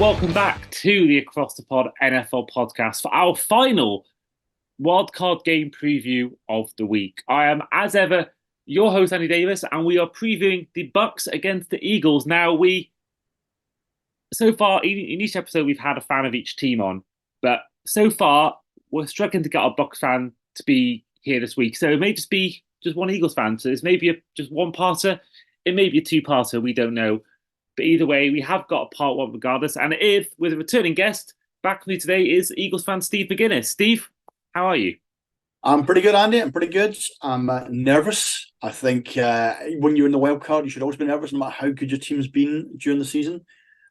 welcome back to the Across the Pod NFL podcast for our final wildcard game preview of the week. I am, as ever, your host, Andy Davis, and we are previewing the Bucs against the Eagles. Now, so far, in each episode, we've had a fan of each team on, but so far, we're struggling to get our Bucs fan to be here this week. So it may just be just one Eagles fan. So it's maybe just one parter. It may be a two-parter. We don't know. But either way, we have got a part one regardless. And if with a returning guest, back with me today is Eagles fan Steve McGuiness. Steve, how are you? I'm pretty good, Andy. I'm pretty good. I'm nervous. I think when you're in the wild card, you should always be nervous no matter how good your team's been during the season.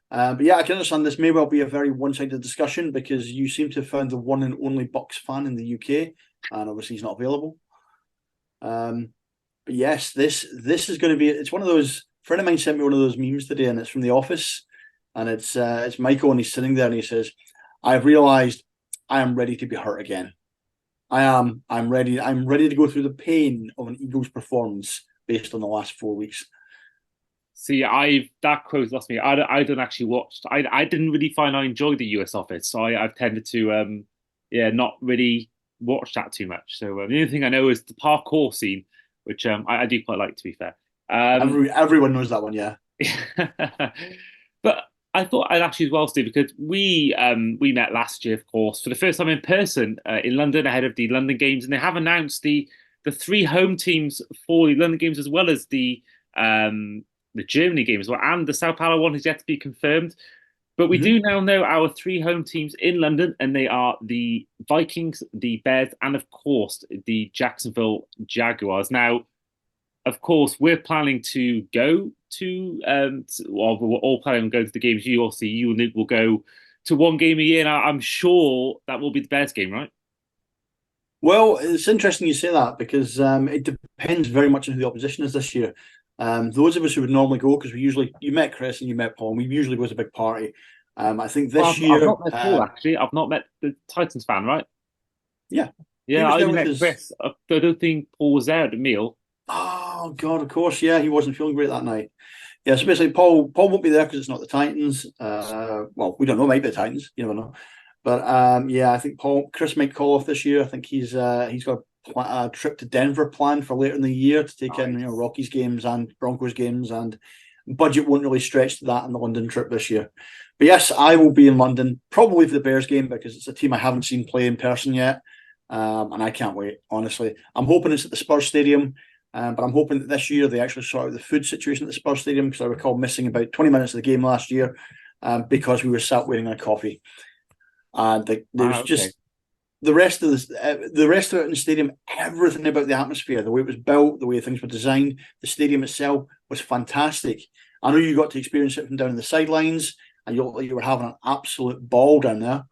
But yeah, I can understand this may well be a very one-sided discussion because you seem to have found the one and only Bucs fan in the UK, and obviously he's not available. But yes, this is going to be. It's one of those. A friend of mine sent me one of those memes today, and it's from The Office, and it's Michael, and he's sitting there, and he says, "I've realised I am ready to be hurt again. I'm ready. I'm ready to go through the pain of an Eagles performance based on the last 4 weeks." See, that quote lost me. I don't actually watch. I didn't really find I enjoyed the US Office, so I've tended to not really watch that too much. So the only thing I know is the parkour scene, which I do quite like, to be fair. Everyone knows that one, yeah. But I thought I'd ask you as well, Steve, because we met last year, of course, for the first time in person in London ahead of the London games, and they have announced the three home teams for the London games as well as the Germany game as well, and the Sao Paulo one has yet to be confirmed. But we do now know our three home teams in London, and they are the Vikings, the Bears, and of course the Jacksonville Jaguars. Now, of course, we're planning to go to, well, we're all planning on going to the games. You and Nick will go to one game a year. Now, I'm sure that will be the Bears game, right? Well, it's interesting you say that because it depends very much on who the opposition is this year. Those of us who would normally go, because you met Chris and you met Paul, and we usually go to a big party. I think this year... I've not met Paul, actually. I've not met the Titans fan, right? Yeah. Yeah, I only met Chris. I don't think Paul was there at the meal. Oh, God, of course, yeah, he wasn't feeling great that night. Yeah, so basically Paul won't be there because it's not the Titans. Well, we don't know, it might be the Titans, you never know. But yeah, I think Chris might call off this year. I think he's got a trip to Denver planned for later in the year to take in Rockies games and Broncos games, and budget won't really stretch to that in the London trip this year. But yes, I will be in London, probably for the Bears game because it's a team I haven't seen play in person yet. And I can't wait, honestly. I'm hoping it's at the Spurs Stadium. But I'm hoping that this year they actually sort out the food situation at the Spurs Stadium because I recall missing about 20 minutes of the game last year because we were sat waiting on a coffee. And there was just the rest of it in the stadium, everything about the atmosphere, the way it was built, the way things were designed, the stadium itself was fantastic. I know you got to experience it from down in the sidelines and you were having an absolute ball down there.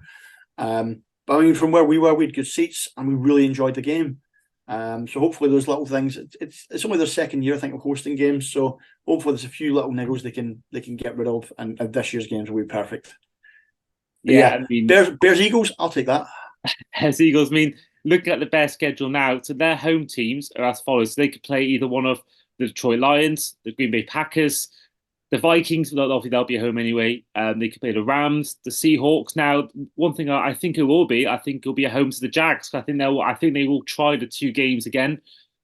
But I mean, from where we were, we had good seats and we really enjoyed the game. So hopefully those little things. It's only their second year, I think, of hosting games. So hopefully there's a few little niggles they can get rid of, and this year's games will be perfect. Yeah, I mean, Bears Eagles, I'll take that. Bears Eagles. I mean, looking at the Bears schedule now, so their home teams are as follows. So they could play either one of the Detroit Lions, the Green Bay Packers, the Vikings. Obviously they'll be home anyway. They could play the Rams, the Seahawks. Now, one thing I think it will be, I think it'll be a home to the Jags. I think they will try the two games again.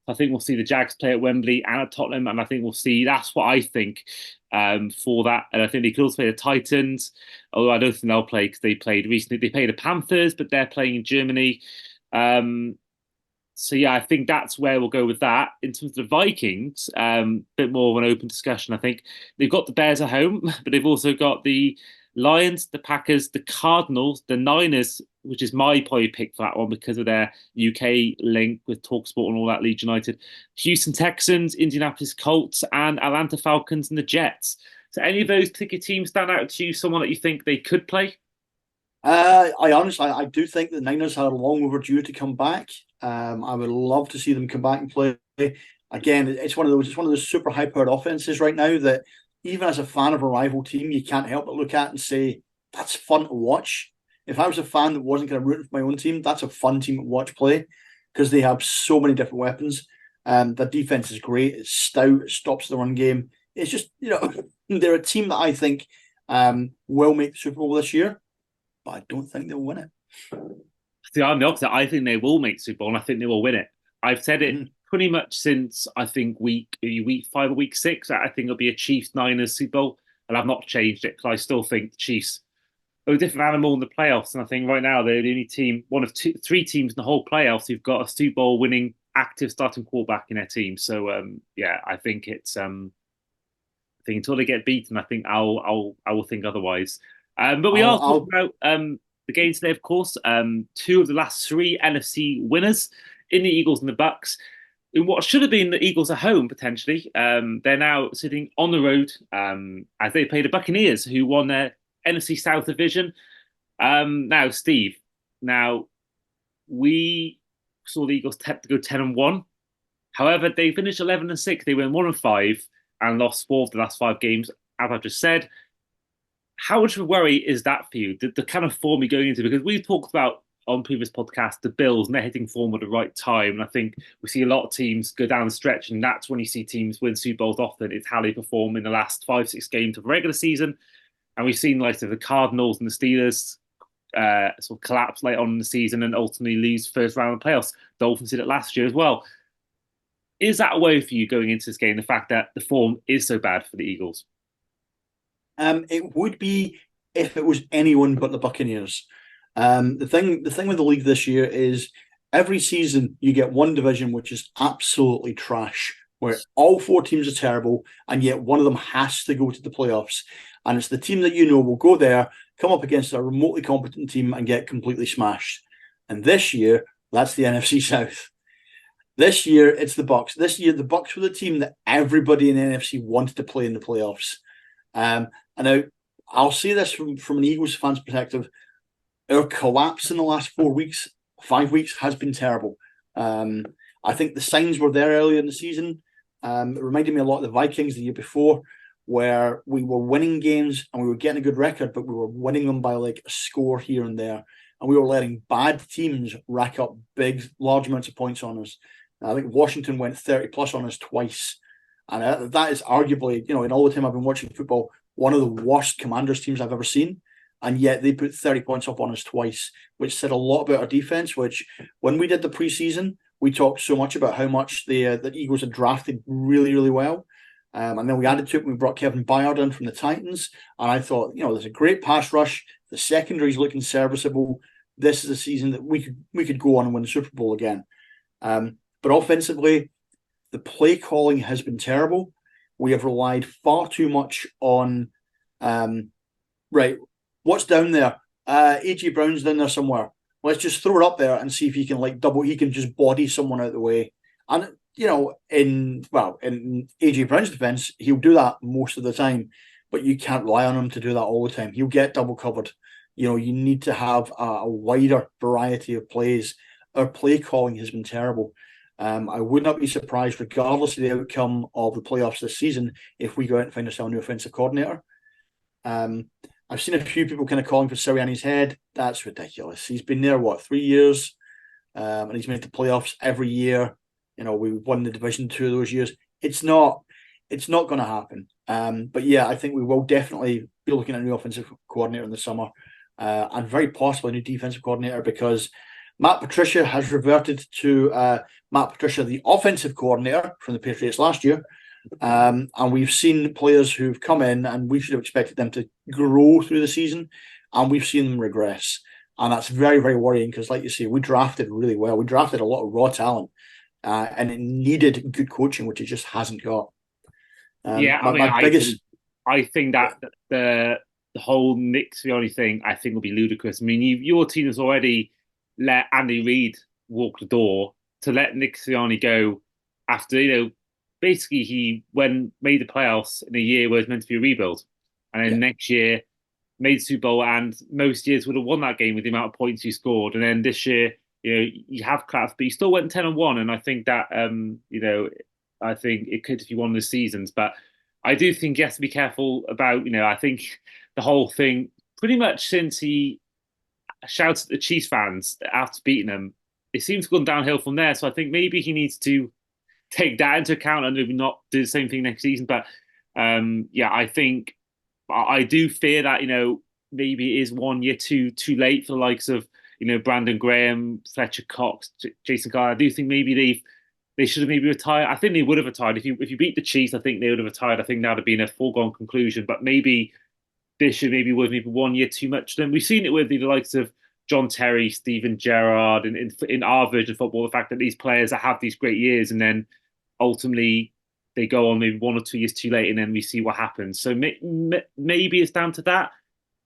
I think we'll see the Jags play at Wembley and at Tottenham, and I think we'll see. That's what I think for that. And I think they could also play the Titans, although I don't think they'll play because they played recently. They played the Panthers, but they're playing in Germany. So yeah, I think that's where we'll go with that. In terms of the Vikings, bit more of an open discussion. I think they've got the Bears at home, but they've also got the Lions, the Packers, the Cardinals, the Niners, which is my probably pick for that one because of their UK link with TalkSport and all that, Leeds United, Houston Texans, Indianapolis Colts, and Atlanta Falcons and the Jets. So any of those particular teams stand out to you, someone that you think they could play? I do think the Niners are long overdue to come back. I would love to see them come back and play. Again, it's one of those super high-powered offenses right now that even as a fan of a rival team, you can't help but look at and say, that's fun to watch. If I was a fan that wasn't going to root for my own team, that's a fun team to watch play because they have so many different weapons. Their defense is great. It's stout. It stops the run game. It's just, they're a team that I think will make the Super Bowl this year, but I don't think they'll win it. See, I'm the opposite. I think they will make Super Bowl, and I think they will win it. I've said it Mm. pretty much since I think week 5 or week 6. I think it'll be a Chiefs Niners Super Bowl, and I've not changed it because I still think the Chiefs are a different animal in the playoffs. And I think right now they're the only team, one of three teams in the whole playoffs who've got a Super Bowl winning active starting quarterback in their team. So yeah, I think I think until they get beaten, I think I will think otherwise. But we are talking I'll about the game today, of course. Two of the last three NFC winners in the Eagles and the Bucks. In what should have been the Eagles at home potentially, they're now sitting on the road as they play the Buccaneers, who won their NFC South division. Now, Steve, now we saw the Eagles go 10-1. However, they finished 11-6. They went 1-5 and lost 4 of the last 5 games, as I just said. How much of a worry is that for you? The kind of form you're going into, because we've talked about on previous podcasts the Bills and they're hitting form at the right time. And I think we see a lot of teams go down the stretch, and that's when you see teams win Super Bowls often. It's how they perform in the last 5-6 games of the regular season. And we've seen like the Cardinals and the Steelers sort of collapse late on in the season and ultimately lose first round of the playoffs. Dolphins did it last year as well. Is that a way for you going into this game, the fact that the form is so bad for the Eagles? It would be if it was anyone but the Buccaneers. The thing with the league this year is every season you get one division which is absolutely trash, where all 4 teams are terrible, and yet one of them has to go to the playoffs. And it's the team that you know will go there, come up against a remotely competent team, and get completely smashed. And this year, that's the NFC South. This year, it's the Bucks. This year, the Bucks were the team that everybody in the NFC wanted to play in the playoffs. And now, I'll say this from an Eagles fan's perspective: our collapse in the last 4 weeks, 5 weeks, has been terrible. I think the signs were there earlier in the season. It reminded me a lot of the Vikings the year before, where we were winning games and we were getting a good record, but we were winning them by like a score here and there. And we were letting bad teams rack up large amounts of points on us. I think Washington went 30 plus on us twice. And that is arguably, in all the time I've been watching football, one of the worst Commanders teams I've ever seen. And yet they put 30 points up on us twice, which said a lot about our defense, which when we did the preseason, we talked so much about how much the Eagles had drafted really, really well. And then we added to it when we brought Kevin Byard in from the Titans. And I thought, there's a great pass rush. The secondary's looking serviceable. This is a season that we could go on and win the Super Bowl again. But offensively, the play calling has been terrible. We have relied far too much on, right, what's down there? A.J. Brown's down there somewhere. Let's just throw it up there and see if he can he can just body someone out of the way. And, in A.J. Brown's defense, he'll do that most of the time, but you can't rely on him to do that all the time. He'll get double covered. You need to have a wider variety of plays. Our play calling has been terrible. I would not be surprised, regardless of the outcome of the playoffs this season, if we go out and find ourselves a new offensive coordinator. I've seen a few people kind of calling for Sirianni's head. That's ridiculous. He's been there, 3 years? And he's made the playoffs every year. We won the division 2 of those years. It's not going to happen. But yeah, I think we will definitely be looking at a new offensive coordinator in the summer, and very possibly a new defensive coordinator, because Matt Patricia has reverted to Matt Patricia, the offensive coordinator from the Patriots last year. And we've seen players who've come in and we should have expected them to grow through the season, and we've seen them regress. And that's very, very worrying, because, like you say, we drafted really well. We drafted a lot of raw talent, and it needed good coaching, which it just hasn't got. Yeah, I think that the whole Nick Sirianni thing, I think, will be ludicrous. I mean, your team has already let Andy Reid walk the door. To let Nick Sirianni go after, basically he made the playoffs in a year where it's meant to be a rebuild, and then next year made the Super Bowl, and most years would have won that game with the amount of points you scored. And then this year, you have collapsed, but you still went 10-1, and I think that I think it could if you won the seasons. But I do think you have to be careful about, I think the whole thing, pretty much since he shouted at the Chiefs fans after beating them, it seems to have gone downhill from there. So I think maybe he needs to take that into account and maybe not do the same thing next season. But yeah, I think I do fear that maybe it is 1 year too late for the likes of Brandon Graham, Fletcher Cox, Jason Garner. I do think maybe they should have maybe retired. I think they would have retired if you beat the Chiefs. I think they would have retired. I think that would have been a foregone conclusion. But maybe this should maybe was maybe 1 year too much. Then we've seen it with the likes of John Terry, Steven Gerrard, and in our version of football, the fact that these players that have these great years and then ultimately they go on maybe 1 or 2 years too late, and then we see what happens. So maybe it's down to that,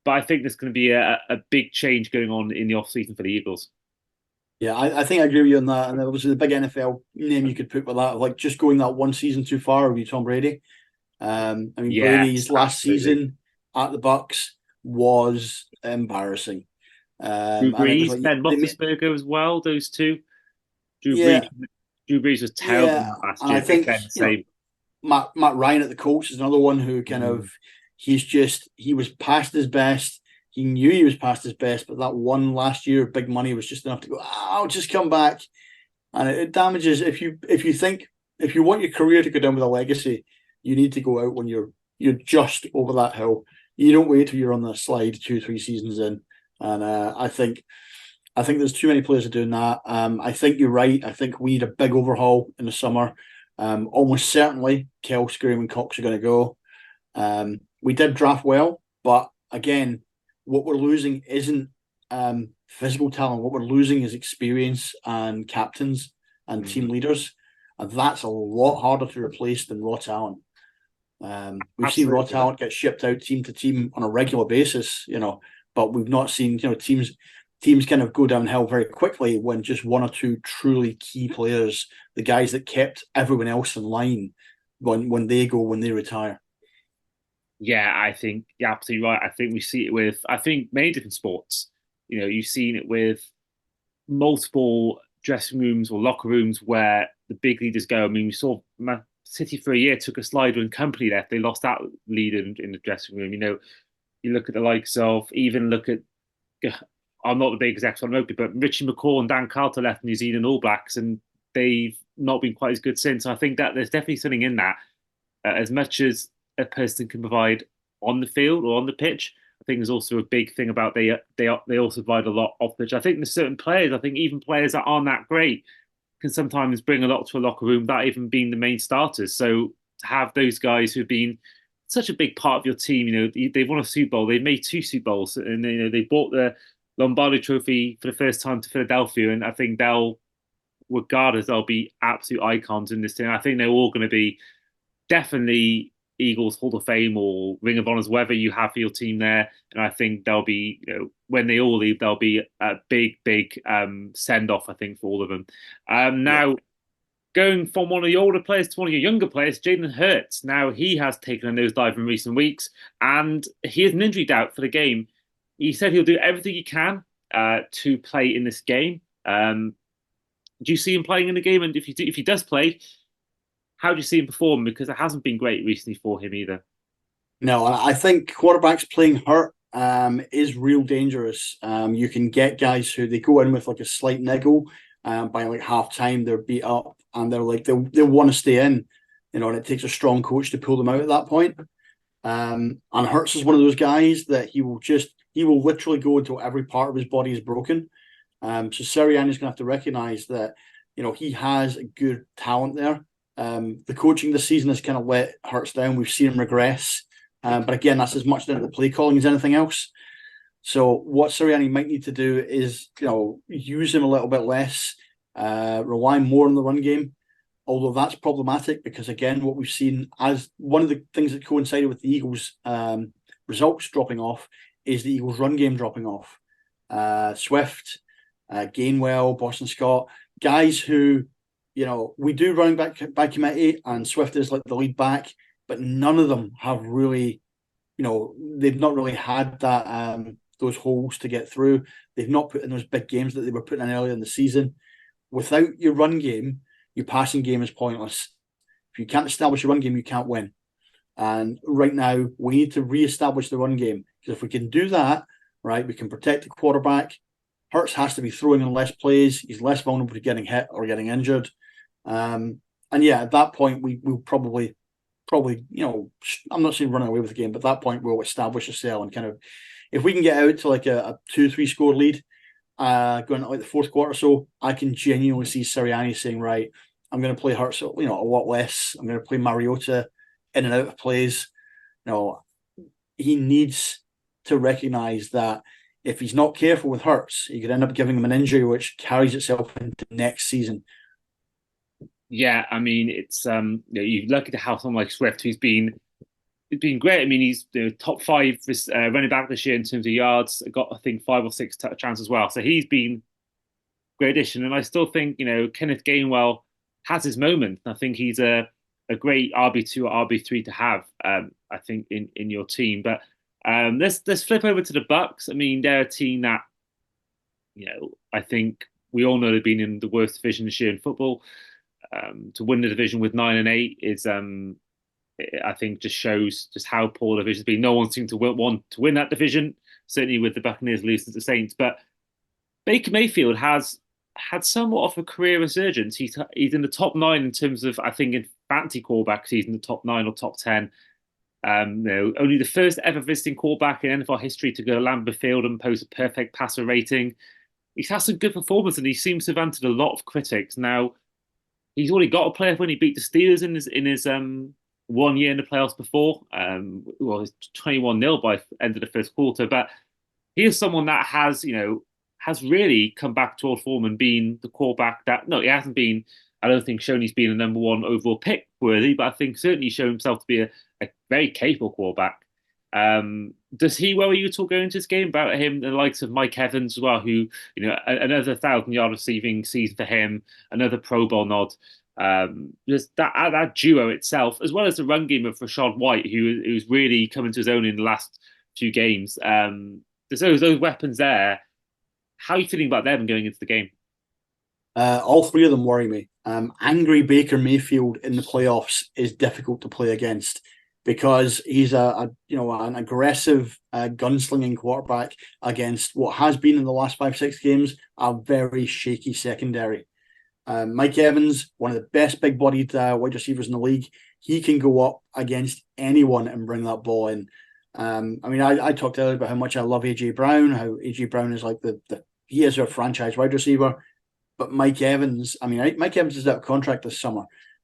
but I think there's going to be a big change going on in the off season for the Eagles. Yeah, I think I agree with you on that. And obviously the big NFL name you could put with that, like just going that one season too far would be Tom Brady. I mean, Yeah, Brady's last absolutely. season at the Bucks was embarrassing. Drew And it was Brees, like Ben Roethlisberger as well. Those two. Drew Brees. yeah, Drew Brees was terrible yeah. last And I year. think, Ben, same. Matt Ryan at the Colts is another one who kind Mm. of he was past his best. He knew he was past his best, but that one last year, big money was just enough to go, I'll just come back. And it damages if you want your career to go down with a legacy, you need to go out when you're just over that hill. You don't wait till you're on the slide 2, 3 seasons in. And I think there's too many players are doing that. I think you're right. I think we need a big overhaul in the summer. Almost certainly, Kelce, Graham, and Cox are going to go. We did draft well, but again, what we're losing isn't physical talent. What we're losing is experience and captains and team Mm. leaders, and that's a lot harder to replace than raw talent. We've seen raw Absolutely. talent get shipped out team to team on a regular basis, but we've not seen teams kind of go downhill very quickly when just one or two truly key players, the guys that kept everyone else in line, when they retire. Yeah, I think you're absolutely right. I think we see it with, I think, many different sports. You've seen it with multiple dressing rooms or locker rooms where the big leaders go. I mean, we saw Man City for a year took a slide when company left. They lost that leader in the dressing room. You look at the likes of, even look at, I'm not the biggest expert on rugby, but Richie McCaw and Dan Carter left New Zealand All Blacks and they've not been quite as good since. I think that there's definitely something in that. As much as a person can provide on the field or on the pitch, I think there's also a big thing about they also provide a lot off the pitch. I think there's certain players. I think even players that aren't that great can sometimes bring a lot to a locker room without even being the main starters. So to have those guys who've been such a big part of your team, they've won a Super Bowl, they've made two Super Bowls, and they brought the Lombardi Trophy for the first time to Philadelphia, and I think regardless, they'll be absolute icons in this team. I think they're all going to be definitely Eagles Hall of Fame or Ring of Honors, whether you have for your team there. And I think there'll be, when they all leave, there'll be a big send off, I think, for all of them. Yeah. Now, going from one of the older players to one of your younger players, Jalen Hurts. Now, he has taken a nosedive in recent weeks and he is an injury doubt for the game. He said he'll do everything he can to play in this game. Do you see him playing in the game? And if he does play, how do you see him perform? Because it hasn't been great recently for him either. No, I think quarterbacks playing hurt is real dangerous. You can get guys who they go in with like a slight niggle. By like half time, they're beat up and they'll want to stay in, and it takes a strong coach to pull them out at that point. And Hurts is one of those guys that he will literally go until every part of his body is broken. So Sirianni's going to have to recognize that, he has a good talent there. The coaching this season has kind of let Hurts down. We've seen him regress. But again, that's as much down to the play calling as anything else. So what Sirianni might need to do is, use him a little bit less, rely more on the run game. Although that's problematic because, again, what we've seen as one of the things that coincided with the Eagles' results dropping off is the Eagles' run game dropping off. Swift, Gainwell, Boston Scott, guys who, we do running back by committee, and Swift is like the lead back, but none of them have really, they've not really had that those holes to get through. They've not put in those big games that they were putting in earlier in the season. Without your run game, your passing game is pointless. If you can't establish a run game, you can't win. And right now, we need to reestablish the run game. Because if we can do that, right, we can protect the quarterback. Hurts has to be throwing in less plays. He's less vulnerable to getting hit or getting injured. And yeah, at that point, we'll probably probably, I'm not saying running away with the game, but at that point we'll establish a sell and kind of, if we can get out to like a 2-3 score lead, going into like the fourth quarter or so, I can genuinely see Sirianni saying, right, I'm going to play Hurts, a lot less. I'm going to play Mariota in and out of plays. He needs to recognise that if he's not careful with Hurts, he could end up giving him an injury which carries itself into next season. Yeah, I mean, it's you're lucky to have someone like Swift who's been great. I mean, he's the top five running back this year in terms of yards. Got I think 5 or 6 touchdowns as well. So he's been a great addition, and I still think Kenneth Gainwell has his moment. I think he's a great RB2 or RB3 to have. I think in your team, but let's flip over to the Bucks. I mean, they're a team that I think we all know they've been in the worst division this year in football. To win the division with 9-8 is, I think, just shows just how poor the division's been. No one seemed to want to win that division, certainly with the Buccaneers losing to the Saints. But Baker Mayfield has had somewhat of a career resurgence. He's in the top 9 in terms of, I think, in fantasy quarterbacks, he's in the top 9 or top 10. Only the first ever visiting quarterback in NFL history to go to Lambeau Field and post a perfect passer rating. He's had some good performance, and he seems to have answered a lot of critics. Now, he's already got a playoff when he beat the Steelers in his 1 year in the playoffs before. Well, it's 21-0 by the end of the first quarter. But he is someone that has really come back to old form and been the quarterback that, no, he hasn't been, I don't think, shown he's been a number 1 overall pick worthy, but I think certainly shown himself to be a very capable quarterback. Does he worry you at all going into this game about him, the likes of Mike Evans as well, who, another 1,000-yard receiving season for him, another Pro Bowl nod? Just that duo itself, as well as the run game of Rachaad White, who's really come into his own in the last few games. There's those weapons there. How are you feeling about them going into the game? All three of them worry me. Angry Baker Mayfield in the playoffs is difficult to play against because he's an aggressive gunslinging quarterback against what has been in the last 5-6 games a very shaky secondary. Mike Evans, one of the best big-bodied wide receivers in the league, he can go up against anyone and bring that ball in. I talked earlier about how much I love AJ Brown, how AJ Brown is like he is our franchise wide receiver. But Mike Evans, Mike Evans is out of contract this summer.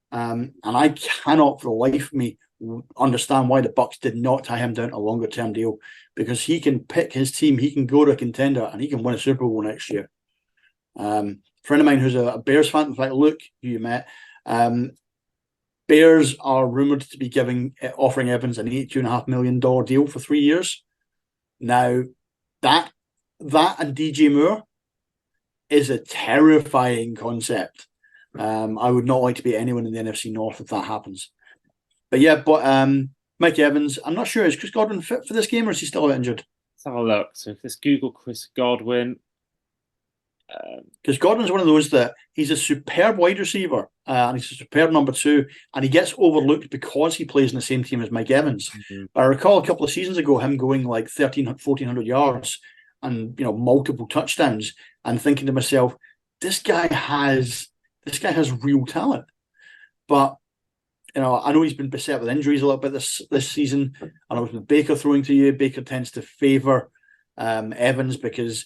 And I cannot for the life of me understand why the Bucs did not tie him down to a longer term deal, because he can pick his team, he can go to a contender, and he can win a Super Bowl next year. Friend of mine who's a Bears fan, in fact, Luke, who you met, Bears are rumored to be offering Evans an $82.5 million deal for 3 years. Now, that and DJ Moore is a terrifying concept. I would not like to be anyone in the NFC North if that happens. But Mike Evans, I'm not sure, is Chris Godwin fit for this game or is he still injured? Let's have a look. So if let's Google Chris Godwin. Because Godwin's one of those that he's a superb wide receiver and he's a superb number 2, and he gets overlooked because he plays in the same team as Mike Evans. Mm-hmm. I recall a couple of seasons ago him going like 1,400 yards and multiple touchdowns, and thinking to myself, this guy has real talent. But I know he's been beset with injuries a little bit this season. I know with Baker throwing to you, Baker tends to favour Evans because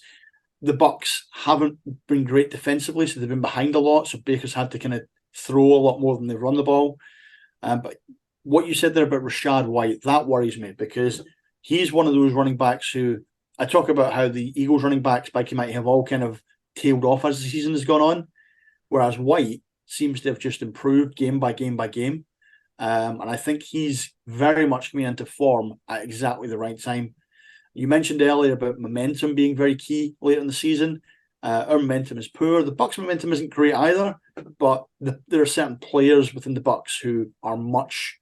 the Bucs haven't been great defensively, so they've been behind a lot. So Baker's had to kind of throw a lot more than they've run the ball. But what you said there about Rachaad White, that worries me because he's one of those running backs who, I talk about how the Eagles running backs back might have all kind of tailed off as the season has gone on, whereas White seems to have just improved game by game by game. And I think he's very much coming into form at exactly the right time. You mentioned earlier about momentum being very key later in the season. Our momentum is poor. The Bucs' momentum isn't great either, but there are certain players within the Bucs who are much,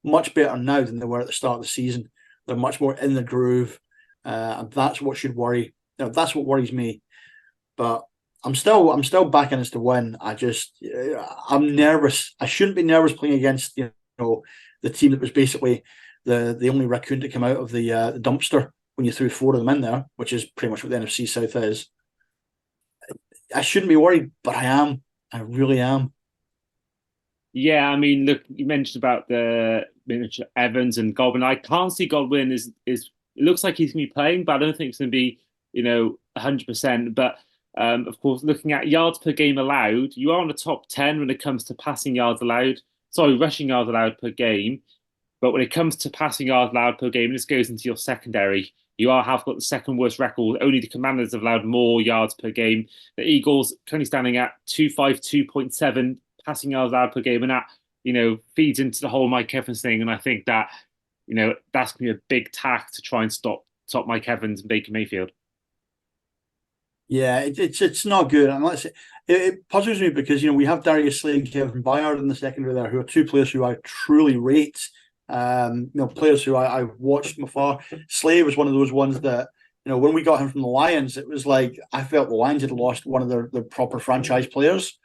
much better now than they were at the start of the season. They're much more in the groove. And that's what should worry. That's what worries me. But I'm still backing us to win. I'm nervous. I shouldn't be nervous playing against the team that was basically the only raccoon to come out of the dumpster when you threw 4 of them in there, which is pretty much what the NFC South is. I shouldn't be worried, but I am. I really am. Yeah, I mean, look, you mentioned about the Evans and Godwin. I can't see Godwin is. It looks like he's going to be playing, but I don't think it's going to be 100%. But of course, looking at yards per game allowed, you are on the top 10 when it comes to passing yards allowed. Sorry, rushing yards allowed per game. But when it comes to passing yards allowed per game, and this goes into your secondary, have got the second worst record. Only the Commanders have allowed more yards per game. The Eagles currently standing at 252.7 passing yards allowed per game, and that feeds into the whole Mike Evans thing. And I think that that's going to be a big tack to try and stop Mike Evans and Baker Mayfield. Yeah, it's not good, and it puzzles me because we have Darius Slay and Kevin Byard in the secondary there, who are two players who I truly rate. Players who I've watched from afar. Slay was one of those ones that when we got him from the Lions, it was like I felt the Lions had lost one of their proper franchise players.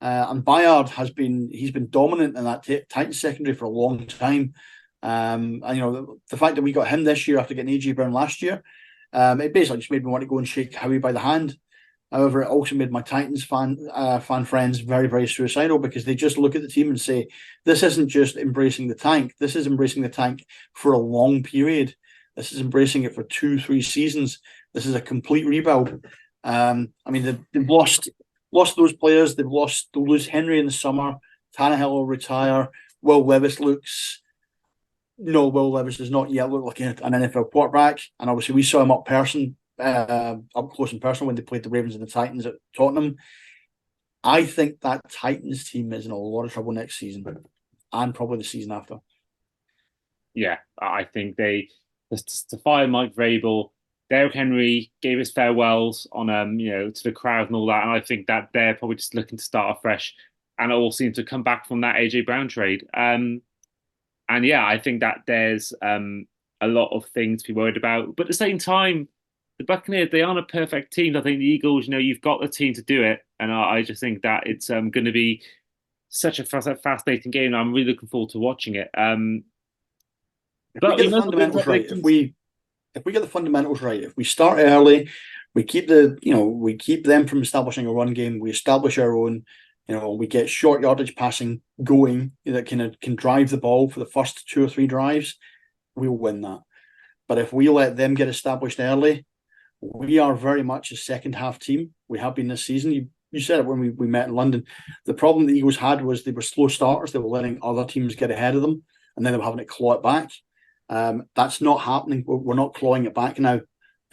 And Bayard he's been dominant in that Titans secondary for a long time. And the fact that we got him this year after getting AJ Brown last year, it basically just made me want to go and shake Howie by the hand. However, it also made my Titans fan friends very, very suicidal because they just look at the team and say, this isn't just embracing the tank. This is embracing the tank for a long period. This is embracing it for 2-3 seasons. This is a complete rebuild. I mean, they've lost those players. They'll lose Henry in the summer. Tannehill will retire. Will Levis does not yet look like an NFL quarterback. And obviously we saw him up close in person when they played the Ravens and the Titans at Tottenham. I think that Titans team is in a lot of trouble next season and probably the season after. Yeah, I think to fire Mike Vrabel, Derrick Henry gave his farewells on to the crowd and all that, and I think that they're probably just looking to start afresh, and it all seems to come back from that AJ Brown trade. And yeah, I think that there's a lot of things to be worried about, but at the same time, the Buccaneers, they aren't a perfect team. I think the Eagles, you've got the team to do it, and I just think that it's going to be such a fascinating game. I'm really looking forward to watching it. But we get the fundamentals right, if we get the fundamentals right, if we start early, we keep them from establishing a run game, we establish our own, we get short yardage passing going that can drive the ball for the first 2 or 3 drives, we'll win that. But if we let them get established early, we are very much a second half team. We have been this season. You said it when we met in London. The problem the Eagles had was they were slow starters. They were letting other teams get ahead of them, and then they were having to claw it back. That's not happening. We're not clawing it back now.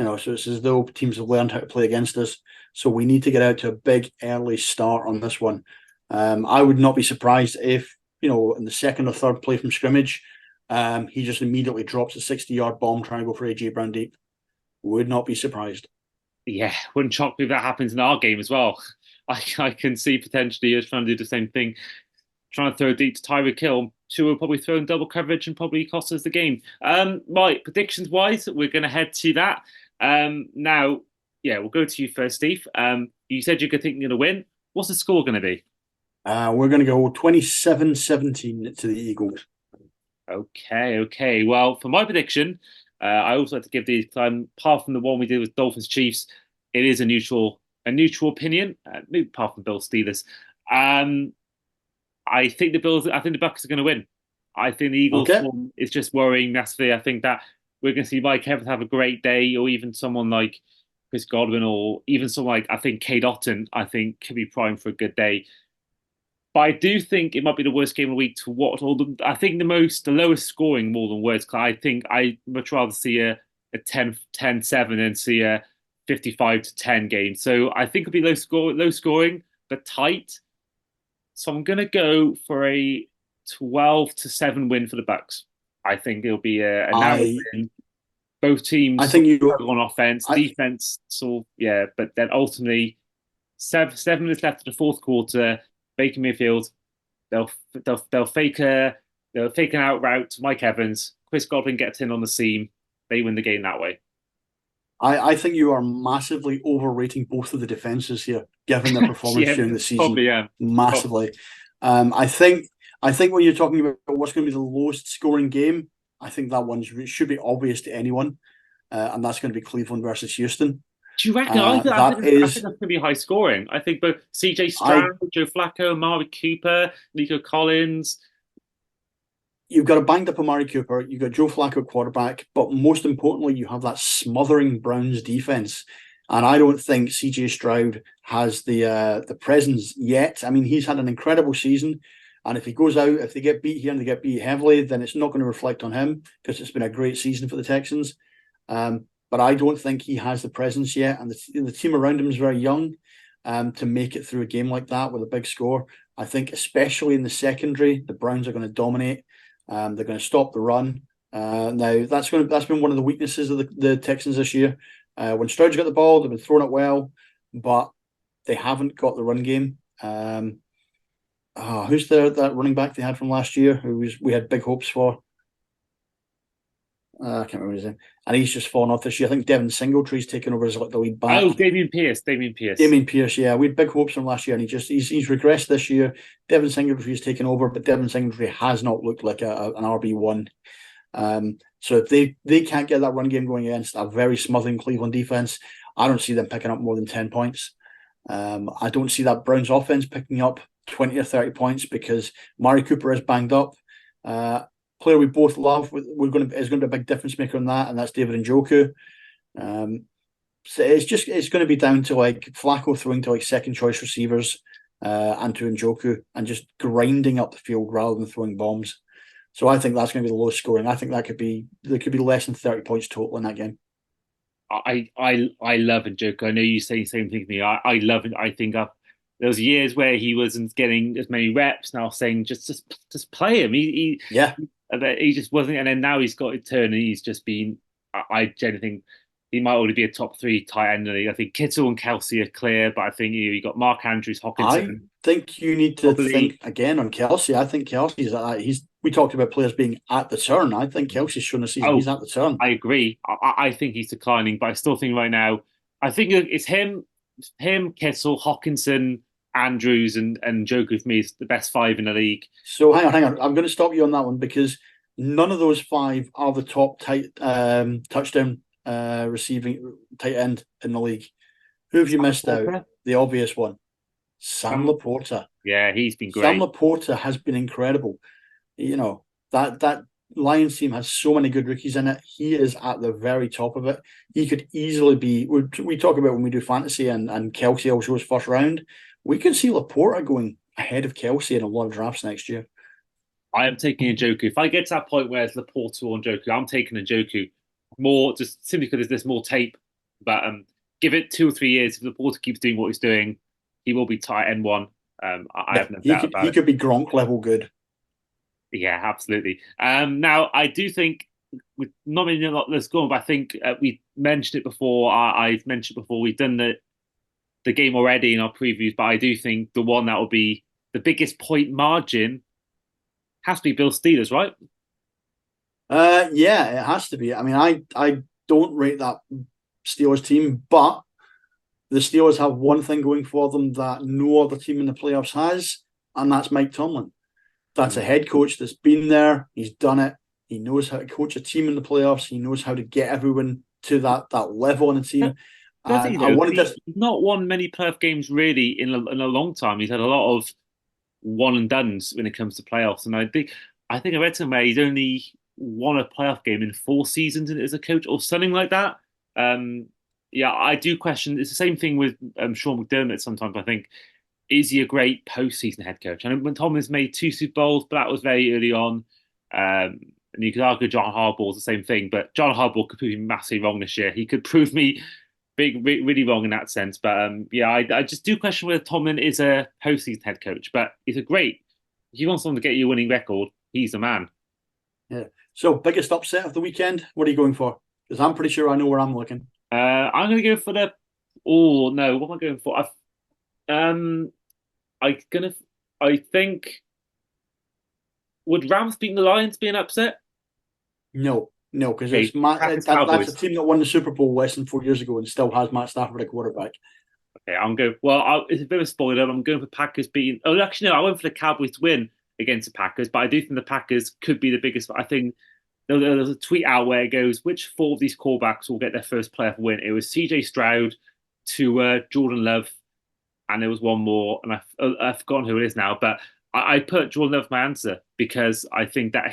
So it's as though teams have learned how to play against us. So we need to get out to a big early start on this one. I would not be surprised if, in the second or third play from scrimmage, he just immediately drops a 60-yard bomb trying to go for AJ Brown deep. Would not be surprised. Yeah, wouldn't shock me if that happens in our game as well. I can see potentially us trying to do the same thing, trying to throw deep to Tyreek Hill. Two will probably throw in double coverage and probably cost us the game. Right, predictions wise, we're going to head to that. Now, yeah, we'll go to you first, Steve. You said you're thinking you're going to win. What's the score going to be? We're going to go 27-17 to the Eagles. Okay. Well, for my prediction, I also like to give these. Apart from the one we did with Dolphins Chiefs, it is a neutral opinion. Maybe apart from Bill Steelers. I think the Bucks are going to win. I think the Eagles form is just worrying massively. I think that we're going to see Mike Evans have a great day, or even someone like Chris Godwin, or even someone like I think Cade Otton. I think could be primed for a good day. But I do think it might be the worst game of the week to watch. I think the lowest scoring more than words. I think I'd much rather see a 10-7 than see a 55-10 game. So I think it'll be low scoring, but tight. So I'm gonna go for a 12-7 win for the Bucks. I think it'll be a narrow win. Both teams I think on offense, defense, but then ultimately 7 minutes left of the fourth quarter. Baker Mayfield, they'll fake an out route to Mike Evans. Chris Godwin gets in on the seam. They win the game that way. I think you are massively overrating both of the defenses here, given their performance during the season. Probably, yeah. Massively. I think when you're talking about what's going to be the lowest scoring game, I think that one should be obvious to anyone, and that's going to be Cleveland versus Houston. Do you reckon? That I think is, that's going to be high scoring. I think both CJ I Stroud, Joe Flacco, Amari Cooper, Nico Collins. you've got a banged up Amari Cooper, you've got Joe Flacco quarterback, but most importantly, you have that smothering Browns defense. And I don't think CJ Stroud has the presence yet. I mean, he's had an incredible season. And if he goes out, if they get beat here and they get beat heavily, then it's not going to reflect on him because it's been a great season for the Texans. But I don't think he has the presence yet. And the team around him is very young to make it through a game like that with a big score. I think, especially in the secondary, the Browns are going to dominate. They're going to stop the run. Now that's been one of the weaknesses of the Texans this year. When Stroud's got the ball, they've been throwing it well, but they haven't got the run game. Who's that running back they had from last year? We had big hopes for. I can't remember his name, and he's just fallen off this year. I think Devin Singletary's taken over as like the lead back. Oh, Damian Pierce. Damian Pierce. Damian Pierce, yeah, we had big hopes from last year, and he's regressed this year. Devin Singletary's taken over, but Devin Singletary has not looked like an RB1. So if they can't get that run game going against a very smothering Cleveland defense, I don't see them picking up more than 10 points. I don't see that Browns offense picking up 20 or 30 points because Mari Cooper is banged up. Player we both love is going to be a big difference maker in that, and that's David Njoku. So it's going to be down to like Flacco throwing to like second choice receivers and to Njoku and just grinding up the field rather than throwing bombs. So I think that's going to be the lowest scoring. I think there could be less than 30 points total in that game. I love Njoku. I know you say the same thing to me. I love it. I think there was years where he wasn't getting as many reps. Now saying just play him. He just wasn't. And then now he's got a turn and he's just been. I genuinely think he might already be a top three tight end in the league. I think Kittle and Kelce are clear, but I think you got Mark Andrews, Hockenson. I think you need to think again on Kelce. I think Kelce's at that. We talked about players being at the turn. I think Kelce's shown a season he's at the turn. I agree. I think he's declining, but I still think right now, I think it's him, Kittle, Hockenson, Andrews, and Njoku for me is the best five in the league. So hang on. I'm going to stop you on that one because none of those five are the top touchdown receiving tight end in the league. Who have you missed out? The obvious one, Sam Laporta. Yeah, he's been great. Sam Laporta has been incredible. You know, that Lions team has so many good rookies in it. He is at the very top of it. He could easily be. We talk about when we do fantasy and Kelce also goes first round. We can see Laporta going ahead of Kelce in a lot of drafts next year. I am taking Njoku. If I get to that point where it's Laporta or Njoku, I'm taking Njoku more just simply because there's more tape. But give it 2 or 3 years. If Laporta keeps doing what he's doing, he will be tight end one. I have no doubt about it. He could be Gronk level good. Yeah, absolutely. Now, I do think, with not many let's go on, but I think we mentioned it before. I've mentioned before, we've done the game already in our previews, but I do think the one that will be the biggest point margin has to be Bill Steelers, right? Yeah, it has to be. I mean, I don't rate that Steelers team, but the Steelers have one thing going for them that no other team in the playoffs has, and that's Mike Tomlin. That's a head coach that's been there. He's done it. He knows how to coach a team in the playoffs. He knows how to get everyone to that level on a team. He's not won many playoff games really in a long time. He's had a lot of one and dones when it comes to playoffs, and I think I read somewhere he's only won a playoff game in 4 seasons as a coach or something like that. Yeah, I do question. It's the same thing with Sean McDermott. Sometimes I think, is he a great postseason head coach? I know when Tomlin's made 2 Super Bowls, but that was very early on. And you could argue John Harbaugh's the same thing, but John Harbaugh could prove me massively wrong this year. He could prove me really wrong in that sense. But yeah, I just do question whether Tomlin is a postseason head coach. But he's a great. If you want someone to get you a winning record, he's the man. Yeah. So biggest upset of the weekend? What are you going for? Because I'm pretty sure I know where I'm looking. I'm going to go for the. Oh no, what am I going for? I think, would Rams beating the Lions be an upset? No, because that's a team that won the Super Bowl less than 4 years ago and still has Matt Stafford at quarterback. Okay, I'm going. Well, it's a bit of a spoiler. I'm going for Packers beating. Oh, actually, no, I went for the Cowboys to win against the Packers, but I do think the Packers could be the biggest. I think there's a tweet out where it goes, which 4 of these quarterbacks will get their first playoff win? It was CJ Stroud, to Jordan Love, and there was one more, and I've forgotten who it is now, but I put Jordan Love my answer because I think that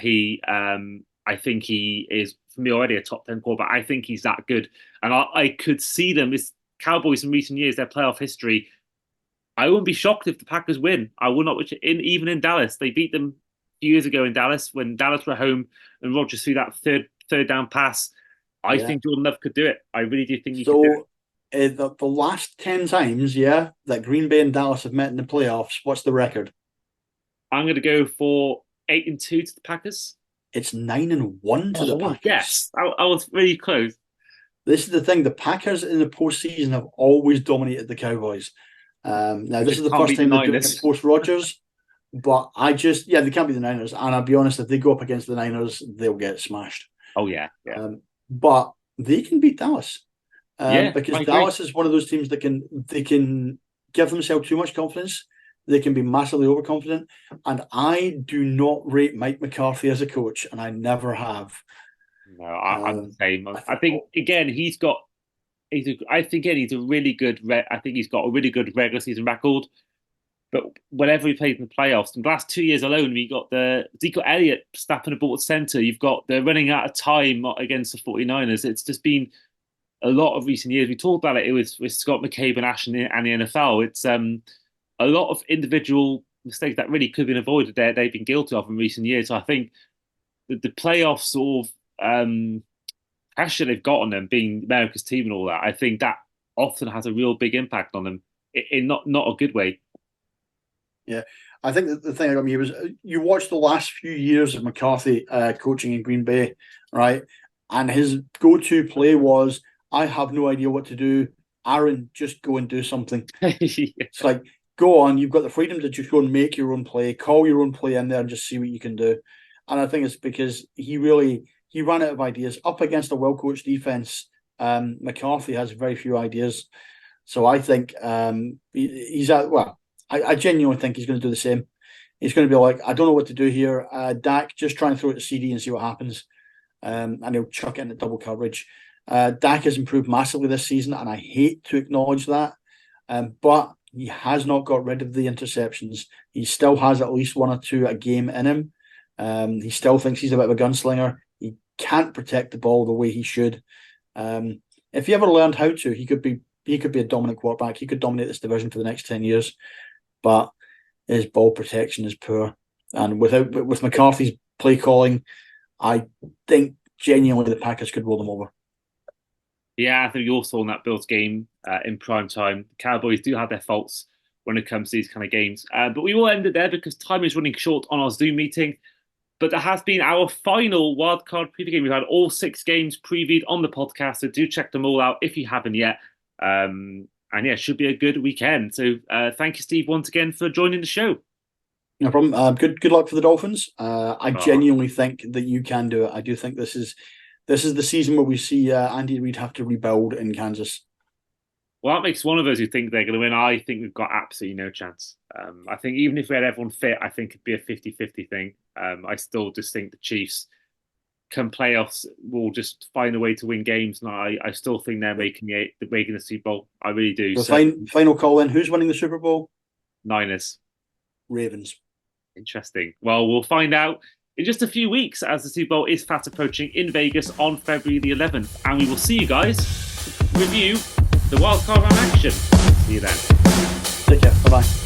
I think he is for me already a top 10 quarterback. I think he's that good, and I could see them as Cowboys in recent years, their playoff history. I wouldn't be shocked if the Packers win. I would not, even in Dallas, they beat them a few years ago in Dallas when Dallas were home and Rodgers threw that third down pass. I think Jordan Love could do it. I really do think he could do it. The last 10 times, that Green Bay and Dallas have met in the playoffs, what's the record? I'm going to go for 8-2 to the Packers. It's 9-1 to the Packers. Yes, I was really close. This is the thing. The Packers in the postseason have always dominated the Cowboys. Now, this is the first time they're doing it post-Rodgers. But they can't be the Niners. And I'll be honest, if they go up against the Niners, they'll get smashed. Oh, yeah. But they can beat Dallas. Because Dallas is one of those teams that they can give themselves too much confidence. They can be massively overconfident. And I do not rate Mike McCarthy as a coach, and I never have. No, I'm the same. I think, again, he's got a really good regular season record. But whenever he plays in the playoffs, in the last 2 years alone, we got the Ezekiel Elliott snapping the ball at center. You've got the running out of time against the 49ers. It's just been a lot of recent years. We talked about it. It was with Scott McCabe and Ash and the NFL. It's a lot of individual mistakes that really could have been avoided there. They've been guilty of in recent years. So I think the playoff sort of pressure they've got on them, being America's team and all that, I think that often has a real big impact on them in not a good way. Yeah, I think that the thing I got me was you watched the last few years of McCarthy coaching in Green Bay, right? And his go-to play was, I have no idea what to do. Aaron, just go and do something. It's like, go on, you've got the freedom to just go and make your own play, call your own play in there and just see what you can do. And I think it's because he ran out of ideas. Up against a well-coached defense, McCarthy has very few ideas. So I think he's at, I genuinely think he's going to do the same. He's going to be like, I don't know what to do here. Dak, just try and throw it to CD and see what happens. And he'll chuck it into double coverage. Dak has improved massively this season, and I hate to acknowledge that. But he has not got rid of the interceptions. He still has at least one or two a game in him. He still thinks he's a bit of a gunslinger. He can't protect the ball the way he should. If he ever learned how to, he could be a dominant quarterback. He could dominate this division for the next 10 years. But his ball protection is poor. And with McCarthy's play calling, I think genuinely the Packers could roll them over. Yeah, I think you also saw in that Bills game in prime time. The Cowboys do have their faults when it comes to these kind of games. But we will end it there because time is running short on our Zoom meeting. But that has been our final wildcard preview game. We've had all 6 games previewed on the podcast, so do check them all out if you haven't yet. And yeah, it should be a good weekend. So thank you, Steve, once again for joining the show. No problem. Good luck for the Dolphins. I genuinely think that you can do it. I do think this is the season where we see Andy Reid have to rebuild in Kansas. Well, that makes one of us who think they're going to win. I think we've got absolutely no chance. I think even if we had everyone fit, I think it'd be a 50-50 thing. I still just think the Chiefs, come playoffs, will just find a way to win games. And I still think they're making the Super Bowl. I really do. So final call in. Who's winning the Super Bowl? Niners. Ravens. Interesting. Well, we'll find out in just a few weeks as the Super Bowl is fast approaching in Vegas on February the 11th. And we will see you guys review the wildcard round action. See you then. Take care. Bye-bye.